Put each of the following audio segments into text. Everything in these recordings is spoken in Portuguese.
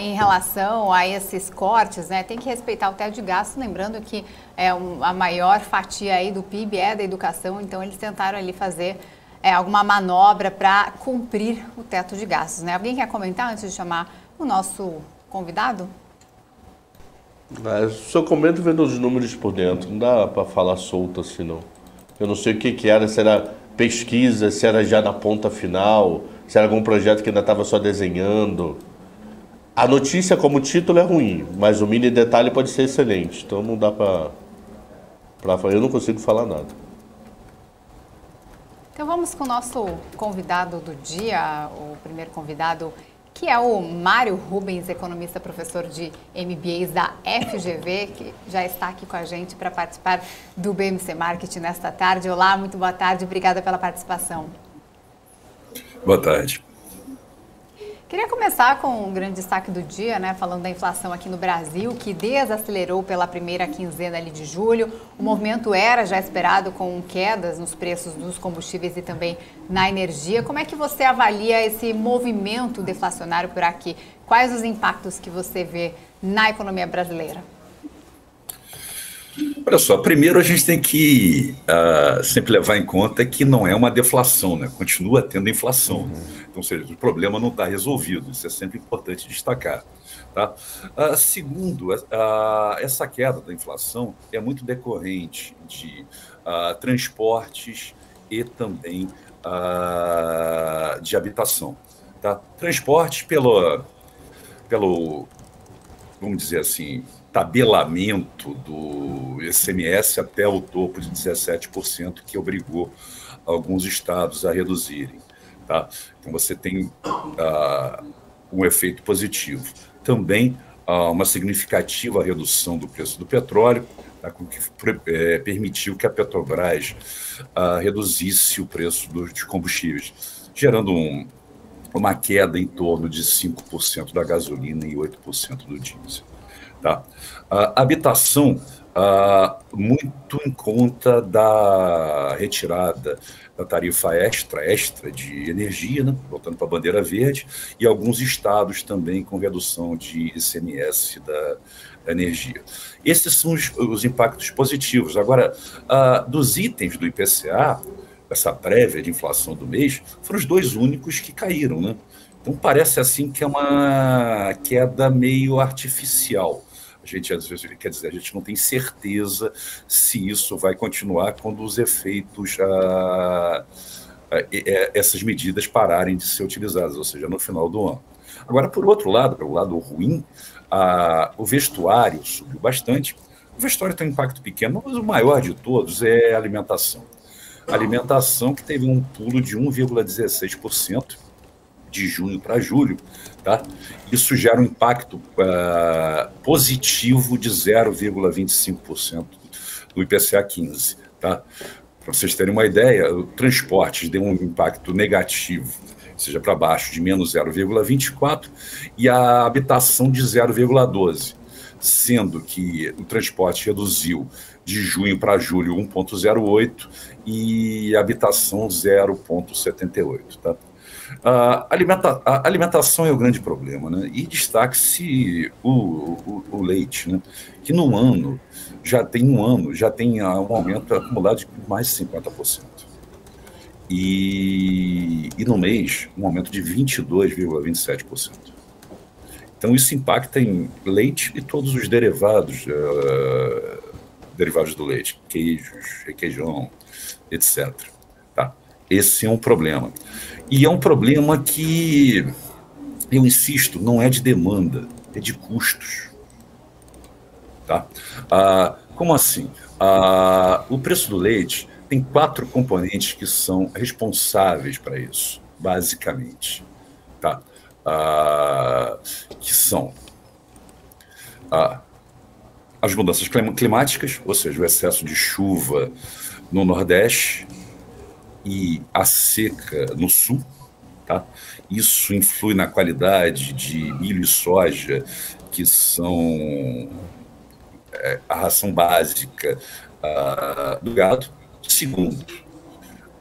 em relação a esses cortes, né, tem que respeitar o teto de gastos, lembrando que a maior fatia aí do PIB é da educação, então eles tentaram ali fazer alguma manobra para cumprir o teto de gastos, né? Alguém quer comentar antes de chamar o nosso convidado? Só comento vendo os números por dentro, não dá para falar solto assim não. Eu não sei o que era, se era pesquisa, se era já na ponta final, se era algum projeto que ainda estava só desenhando. A notícia como título é ruim, mas o mini detalhe pode ser excelente, então não dá para eu não consigo falar nada. Então vamos com o nosso convidado do dia, o primeiro convidado, que é o Mário Rubens, economista, professor de MBAs da FGV, que já está aqui com a gente para participar do BMC Marketing nesta tarde. Olá, muito boa tarde, obrigada pela participação. Boa tarde. Queria começar com um grande destaque do dia, né, falando da inflação aqui no Brasil, que desacelerou pela primeira quinzena ali de julho. O movimento era já esperado com quedas nos preços dos combustíveis e também na energia. Como é que você avalia esse movimento deflacionário por aqui? Quais os impactos que você vê na economia brasileira? Olha só, primeiro a gente tem que sempre levar em conta que não é uma deflação, né? Continua tendo inflação. Então, ou seja, o problema não está resolvido, isso é sempre importante destacar. Tá? Segundo, essa queda da inflação é muito decorrente de transportes e também de habitação. Tá? Transportes pelo, vamos dizer assim, tabelamento do ICMS até o topo de 17%, que obrigou alguns estados a reduzirem. Tá? Então, você tem um efeito positivo. Também uma significativa redução do preço do petróleo, tá? Que permitiu que a Petrobras reduzisse o preço dos combustíveis, gerando uma queda em torno de 5% da gasolina e 8% do diesel. Tá? Habitação, muito em conta da retirada da tarifa extra de energia, né? Voltando para a bandeira verde, e alguns estados também com redução de ICMS da energia. Esses são os impactos positivos. Agora, dos itens do IPCA, essa prévia de inflação do mês, foram os dois únicos que caíram, né? Então parece assim que é uma queda meio artificial. A gente, às vezes, quer dizer, a gente não tem certeza se isso vai continuar quando os efeitos, essas medidas pararem de ser utilizadas, ou seja, no final do ano. Agora, por outro lado, pelo lado ruim, o vestuário subiu bastante. O vestuário tem um impacto pequeno, mas o maior de todos é a alimentação. A alimentação que teve um pulo de 1,16%, de junho para julho, tá? Isso gera um impacto positivo de 0,25% do IPCA 15, tá? Para vocês terem uma ideia, o transporte deu um impacto negativo, seja para baixo, de menos 0,24%, e a habitação de 0,12%, sendo que o transporte reduziu de junho para julho 1,08% e a habitação 0,78%, tá? A alimentação é o grande problema, né? E destaque-se o leite, né? Que no ano já tem um aumento acumulado de mais de 50%. E no mês, um aumento de 22,27%. Então, isso impacta em leite e todos os derivados do leite, queijos, requeijão, etc. Tá? Esse é um problema. E é um problema que, eu insisto, não é de demanda, é de custos. Tá? Como assim? O preço do leite tem 4 componentes que são responsáveis para isso, basicamente. Tá? Que são as mudanças climáticas, ou seja, o excesso de chuva no Nordeste e a seca no Sul. Tá? Isso influi na qualidade de milho e soja, que são a ração básica do gado. Segundo,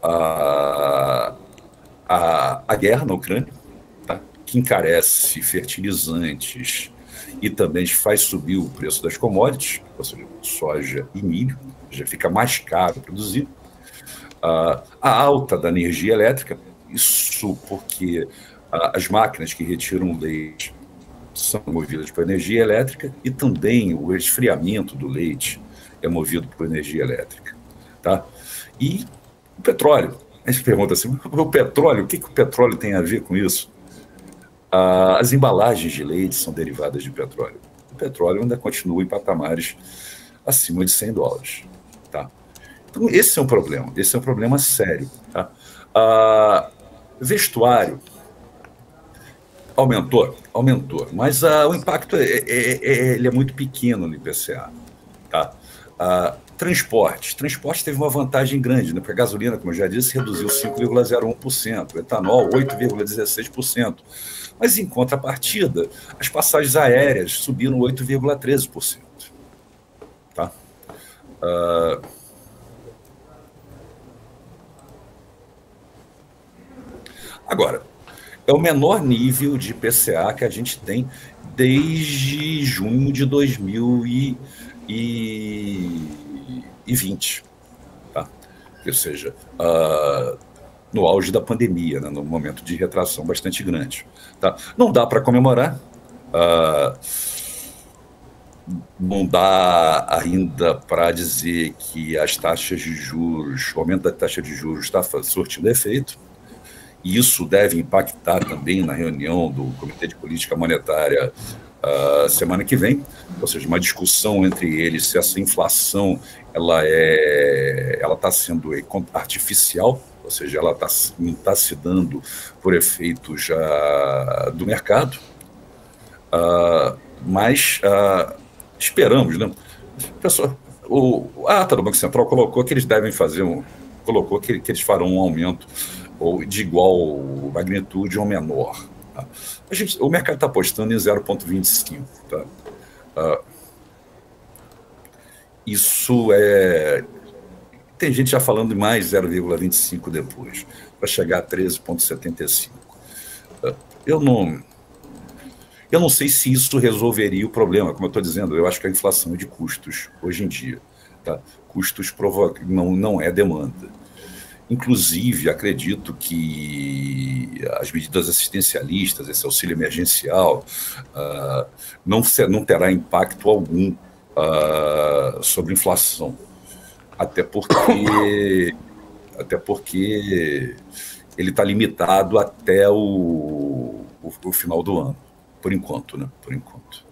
a guerra na Ucrânia, tá? que encarece fertilizantes e também faz subir o preço das commodities, ou seja, soja e milho, já fica mais caro produzir. A alta da energia elétrica, isso porque as máquinas que retiram o leite são movidas por energia elétrica e também o esfriamento do leite é movido por energia elétrica. Tá? E o petróleo. A gente pergunta assim, o petróleo, o que o petróleo tem a ver com isso? As embalagens de leite são derivadas de petróleo. O petróleo ainda continua em patamares acima de $100. Tá? Então, esse é um problema sério. Tá? Vestuário aumentou, mas o impacto ele é muito pequeno no IPCA. Tá? Transporte teve uma vantagem grande, né? Porque a gasolina, como eu já disse, reduziu 5,01%, o etanol 8,16%. Mas, em contrapartida, as passagens aéreas subiram 8,13%. Tá? Agora, é o menor nível de IPCA que a gente tem desde junho de 2020, tá? Ou seja, no auge da pandemia, né, no momento de retração bastante grande. Tá? Não dá para comemorar, não dá ainda para dizer que as taxas de juros, o aumento da taxa de juros está surtindo efeito, e isso deve impactar também na reunião do Comitê de Política Monetária semana que vem, ou seja, uma discussão entre eles se essa inflação ela está sendo artificial, ou seja, ela não está se dando por efeito já do mercado, mas esperamos, né? Pessoal, a ata do Banco Central colocou que eles devem fazer colocou que eles farão um aumento ou de igual magnitude ou menor. Tá? O mercado está apostando em 0,25. Tá? Isso é... Tem gente já falando de mais 0,25 depois, para chegar a 13,75. Eu não sei se isso resolveria o problema, como eu estou dizendo, eu acho que a inflação é de custos, hoje em dia. Tá? Custos não é demanda. Inclusive, acredito que as medidas assistencialistas, esse auxílio emergencial, não terá impacto algum sobre inflação. Até porque ele está limitado até o final do ano, por enquanto, né? Por enquanto.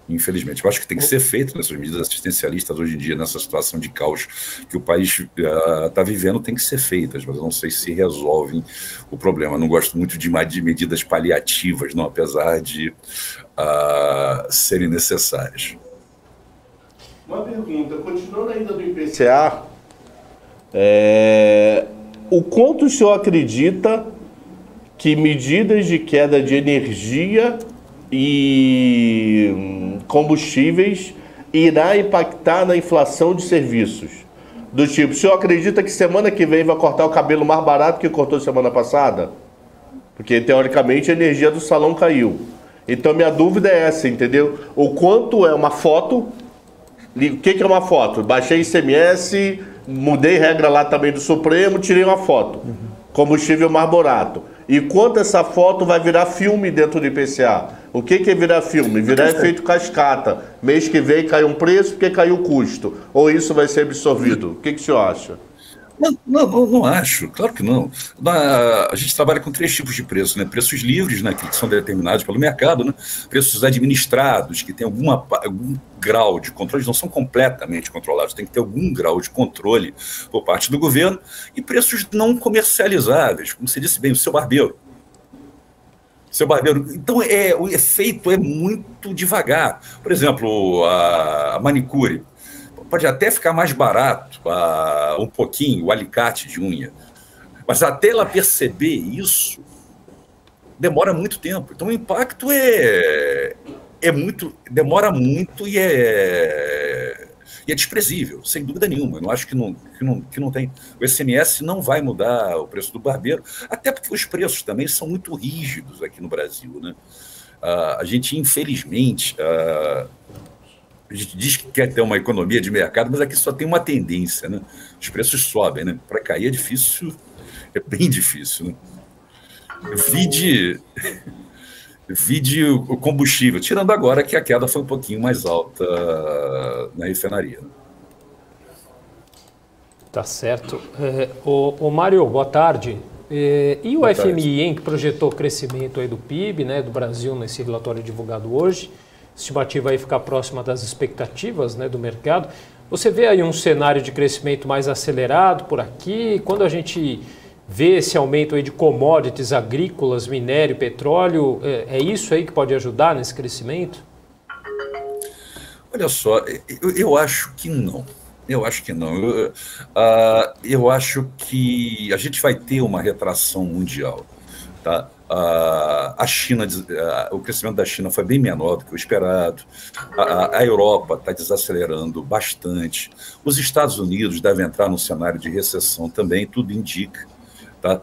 Infelizmente. Eu acho que tem que ser feito nessas medidas assistencialistas hoje em dia, nessa situação de caos que o país está vivendo, tem que ser feitas, mas eu não sei se resolvem o problema. Eu não gosto muito de medidas paliativas, não, apesar de serem necessárias. Uma pergunta, continuando ainda do IPCA, o quanto o senhor acredita que medidas de queda de energia e combustíveis irá impactar na inflação de serviços? Do tipo, o senhor acredita que semana que vem vai cortar o cabelo mais barato que cortou semana passada? Porque, teoricamente, a energia do salão caiu. Então, minha dúvida é essa, entendeu? O quanto é uma foto... O que é uma foto? Baixei ICMS, mudei regra lá também do Supremo, tirei uma foto. Combustível mais barato. E quanto essa foto vai virar filme dentro do IPCA? O que é virar filme? Virar efeito cascata. Mês que vem cai um preço porque caiu o custo. Ou isso vai ser absorvido? O que o senhor acha? Não acho, claro que não. A gente trabalha com 3 tipos de preços, né? Preços livres, né, que são determinados pelo mercado, né? Preços administrados, que têm algum grau de controle, não são completamente controlados, tem que ter algum grau de controle por parte do governo, e preços não comercializáveis, como você disse bem, o seu barbeiro. Então, o efeito é muito devagar. Por exemplo, a manicure. Pode até ficar mais barato, um pouquinho, o alicate de unha. Mas até ela perceber isso, demora muito tempo. Então o impacto demora muito e E é desprezível, sem dúvida nenhuma. Eu não acho que não tem. O ICMS não vai mudar o preço do barbeiro, até porque os preços também são muito rígidos aqui no Brasil, né? A gente, infelizmente, a gente diz que quer ter uma economia de mercado, mas aqui só tem uma tendência, né? Os preços sobem, né? Para cair é difícil, é bem difícil, né? Vide o combustível, tirando agora que a queda foi um pouquinho mais alta na refinaria. Tá certo. O Mário, boa tarde. E o Boa FMI, tarde. hein, que projetou crescimento aí do PIB, né, do Brasil nesse relatório divulgado hoje, estimativa aí ficar próxima das expectativas, né, do mercado. Você vê aí um cenário de crescimento mais acelerado por aqui? Quando a gente vê esse aumento aí de commodities agrícolas, minério, petróleo, é isso aí que pode ajudar nesse crescimento? Olha só, eu acho que não. Eu acho que não. Eu acho que a gente vai ter uma retração mundial. Tá? A China, o crescimento da China foi bem menor do que o esperado. A Europa está desacelerando bastante. Os Estados Unidos devem entrar num cenário de recessão também, tudo indica. Tá?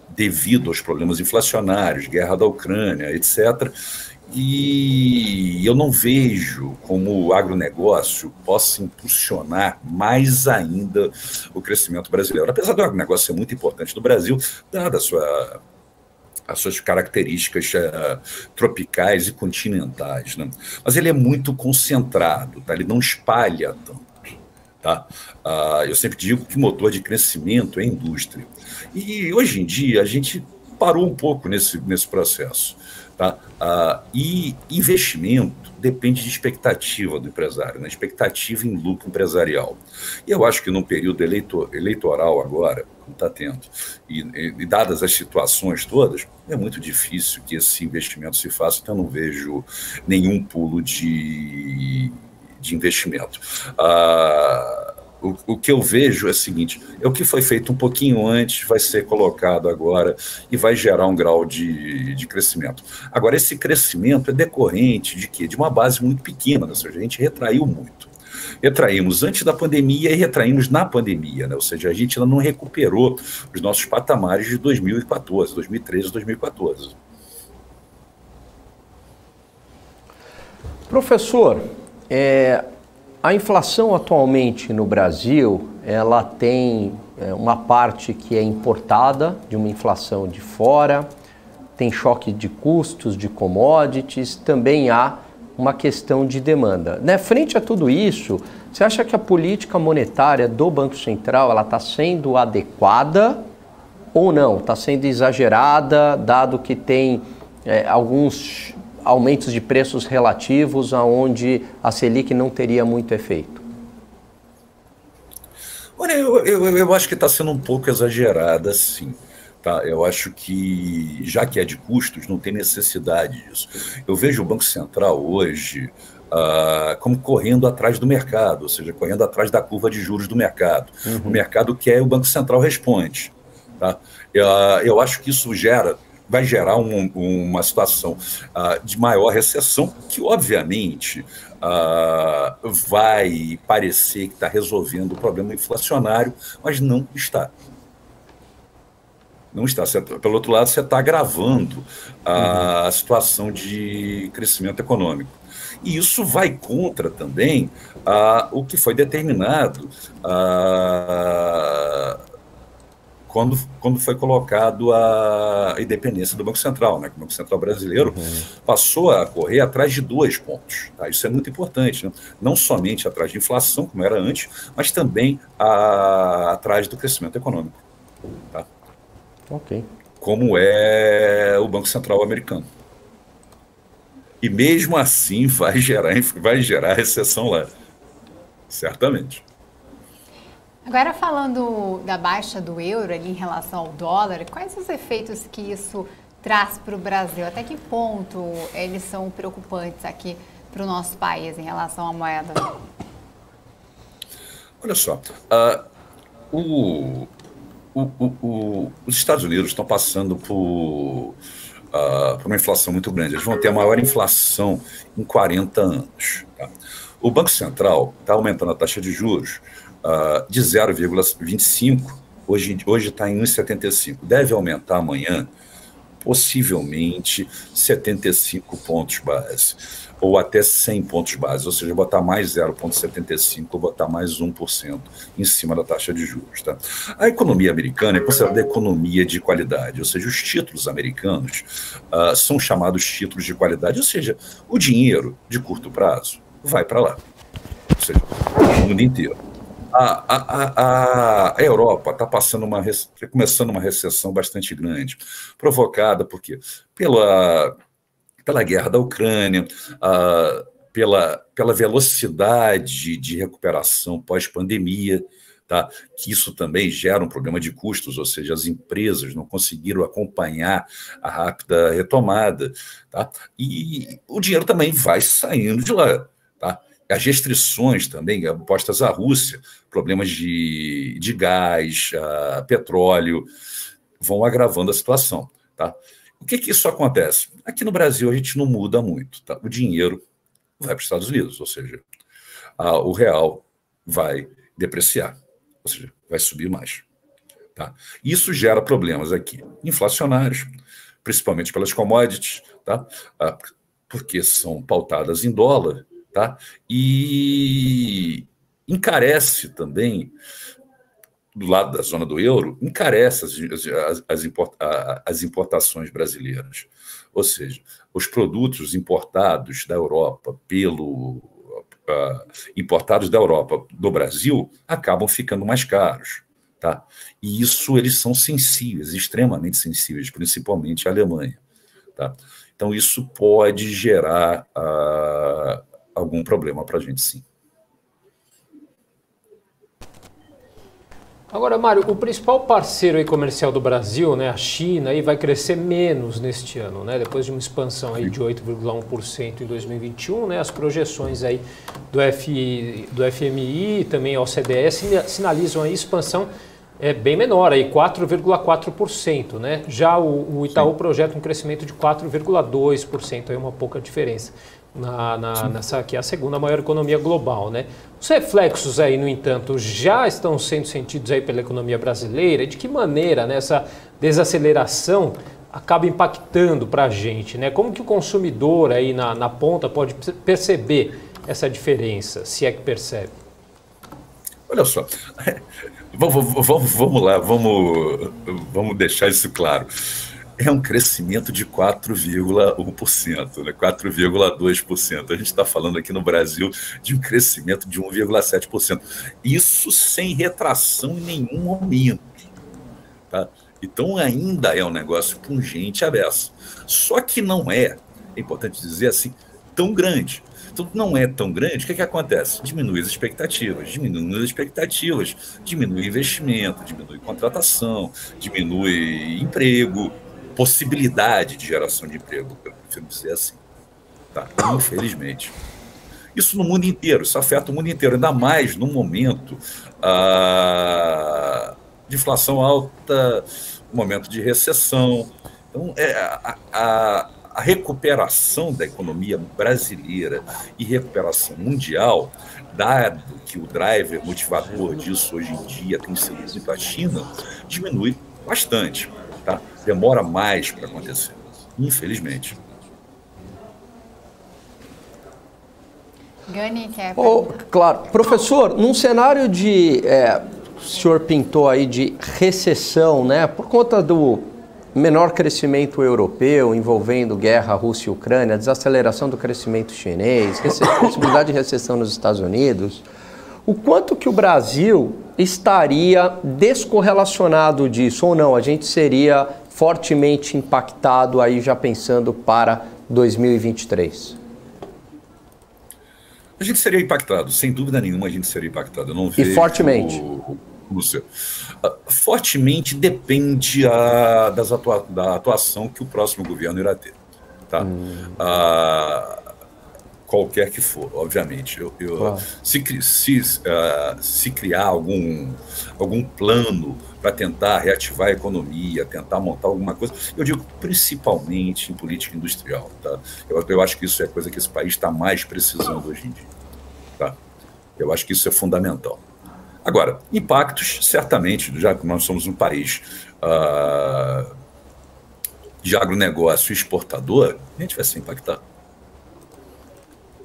Devido aos problemas inflacionários, guerra da Ucrânia, etc. E eu não vejo como o agronegócio possa impulsionar mais ainda o crescimento brasileiro. Apesar do agronegócio ser muito importante no Brasil, dada as suas características tropicais e continentais, né? Mas ele é muito concentrado, tá? Ele não espalha tanto. Tá? Eu sempre digo que motor de crescimento é a indústria. E hoje em dia a gente parou um pouco nesse processo. Tá? E investimento depende de expectativa do empresário, né? Expectativa em lucro empresarial. E eu acho que num período eleitoral agora, como está tendo, e dadas as situações todas, é muito difícil que esse investimento se faça, então eu não vejo nenhum pulo de investimento. O que eu vejo é o seguinte, é o que foi feito um pouquinho antes, vai ser colocado agora e vai gerar um grau de crescimento. Agora, esse crescimento é decorrente de quê? De uma base muito pequena, né? Ou seja, a gente retraiu muito. Retraímos antes da pandemia e retraímos na pandemia, né? Ou seja, a gente ainda não recuperou os nossos patamares de 2014, 2013, 2014. Professor, a inflação atualmente no Brasil, ela tem uma parte que é importada, de uma inflação de fora, tem choque de custos, de commodities, também há uma questão de demanda. Né? Frente a tudo isso, você acha que a política monetária do Banco Central está sendo adequada ou não? Está sendo exagerada, dado que tem alguns aumentos de preços relativos aonde a Selic não teria muito efeito? Olha, eu acho que está sendo um pouco exagerada, sim. Tá? Eu acho que, já que é de custos, não tem necessidade disso. Eu vejo o Banco Central hoje como correndo atrás do mercado, ou seja, correndo atrás da curva de juros do mercado. O mercado quer, o Banco Central responde. Tá? Eu acho que isso vai gerar uma situação de maior recessão, que obviamente vai parecer que está resolvendo o problema inflacionário, mas não está. Não está. Pelo outro lado, você está agravando a situação de crescimento econômico. E isso vai contra também o que foi determinado quando foi colocado a independência do Banco Central, né? O Banco Central brasileiro passou a correr atrás de 2 pontos. Tá? Isso é muito importante, né? Não somente atrás de inflação, como era antes, mas também atrás do crescimento econômico. Tá? Ok. Como é o Banco Central americano. E mesmo assim vai gerar recessão lá. Certamente. Agora, falando da baixa do euro ali em relação ao dólar, quais os efeitos que isso traz para o Brasil? Até que ponto eles são preocupantes aqui para o nosso país em relação à moeda? Olha só, os Estados Unidos estão passando por uma inflação muito grande. Eles vão ter a maior inflação em 40 anos. Tá? O Banco Central está aumentando a taxa de juros de 0,25, hoje está em 1,75. Deve aumentar amanhã, possivelmente 75 pontos base, ou até 100 pontos base, ou seja, botar mais 0,75 ou botar mais 1% em cima da taxa de juros. Tá? A economia americana é considerada economia de qualidade, ou seja, os títulos americanos são chamados títulos de qualidade, ou seja, o dinheiro de curto prazo vai para lá, ou seja, o mundo inteiro. A Europa está começando uma recessão bastante grande, provocada por quê? Pela guerra da Ucrânia, pela velocidade de recuperação pós-pandemia, tá? Que isso também gera um problema de custos, ou seja, as empresas não conseguiram acompanhar a rápida retomada, tá? E o dinheiro também vai saindo de lá, tá? As restrições também impostas à Rússia, problemas de gás, petróleo, vão agravando a situação. Tá? O que isso acontece? Aqui no Brasil a gente não muda muito. Tá? O dinheiro vai para os Estados Unidos, ou seja, o real vai depreciar, ou seja, vai subir mais. Tá? Isso gera problemas aqui, inflacionários, principalmente pelas commodities, tá? Porque são pautadas em dólar, tá? E encarece também, do lado da zona do euro, encarece as importações brasileiras. Ou seja, os produtos importados da Europa importados da Europa do Brasil acabam ficando mais caros. Tá? E isso eles são sensíveis, extremamente sensíveis, principalmente a Alemanha. Tá? Então isso pode gerar algum problema para a gente, sim. Agora, Mário, o principal parceiro aí comercial do Brasil, né, a China, aí vai crescer menos neste ano, né? Depois de uma expansão aí de 8,1% em 2021, né? As projeções aí do FMI e também a OCDE sinalizam aí expansão bem menor, aí 4,4%, né? Já o Itaú projeta um crescimento de 4,2%, aí uma pouca diferença. Nessa que é a segunda maior economia global, né? Os reflexos aí, no entanto, já estão sendo sentidos aí pela economia brasileira. De que maneira, né, essa desaceleração acaba impactando para a gente, né? Como que o consumidor aí na ponta pode perceber essa diferença, se é que percebe? Olha só, vamos lá, vamos deixar isso claro. É um crescimento de 4,1%, né? 4,2%. A gente está falando aqui no Brasil de um crescimento de 1,7%. Isso sem retração em nenhum momento. Tá? Então ainda é um negócio pungente à beça. Só que não é importante dizer assim, tão grande. Então não é tão grande, o que acontece? Diminui as expectativas, diminui investimento, diminui contratação, diminui emprego, possibilidade de geração de emprego, eu prefiro dizer assim, tá? Infelizmente. Isso no mundo inteiro, isso afeta o mundo inteiro, ainda mais no momento de inflação alta, momento de recessão. Então, a recuperação da economia brasileira e recuperação mundial, dado que o driver motivador disso hoje em dia tem sido muito a China, diminui bastante. Tá? Demora mais para acontecer, infelizmente. Gani, quer claro. Professor, num cenário de... o senhor pintou aí de recessão, né? Por conta do menor crescimento europeu envolvendo guerra Rússia e Ucrânia, desaceleração do crescimento chinês, possibilidade de recessão nos Estados Unidos, o quanto que o Brasil estaria descorrelacionado disso ou não? A gente seria fortemente impactado aí já pensando para 2023? A gente seria impactado, sem dúvida nenhuma a gente seria impactado. Eu não vejo, e fortemente? Fortemente depende da atuação que o próximo governo irá ter. Tá? Qualquer que for, obviamente. Claro. Se criar algum plano para tentar reativar a economia, tentar montar alguma coisa, eu digo principalmente em política industrial. Tá? Eu acho que isso é coisa que esse país está mais precisando hoje em dia. Tá? Eu acho que isso é fundamental. Agora, impactos, certamente, já que nós somos um país de agronegócio exportador, a gente vai ser impactado.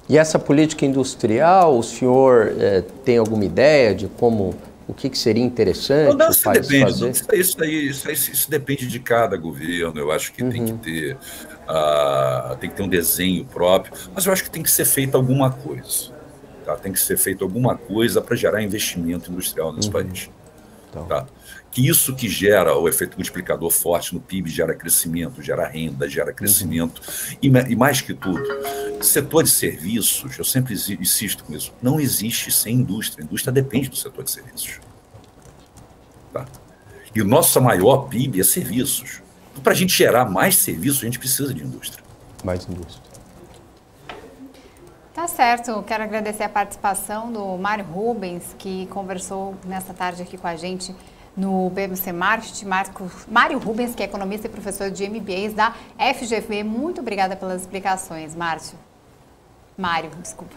E essa política industrial, o senhor tem alguma ideia de como, o que seria interessante o país fazer? Isso depende de cada governo. Eu acho que tem que ter um desenho próprio, mas eu acho que tem que ser feita alguma coisa. Tá? Tem que ser feito alguma coisa para gerar investimento industrial nesse país. Então. Tá? Que isso que gera o efeito multiplicador forte no PIB, gera crescimento, gera renda, gera crescimento. E mais que tudo, setor de serviços, eu sempre insisto com isso, não existe sem indústria. A indústria depende do setor de serviços. Tá? E o nosso maior PIB é serviços. Então, para a gente gerar mais serviços, a gente precisa de indústria. Mais indústria. Tá certo, quero agradecer a participação do Mário Rubens, que conversou nesta tarde aqui com a gente no BMC Marketing. Mário Rubens, que é economista e professor de MBAs da FGV. Muito obrigada pelas explicações, Mário, desculpa.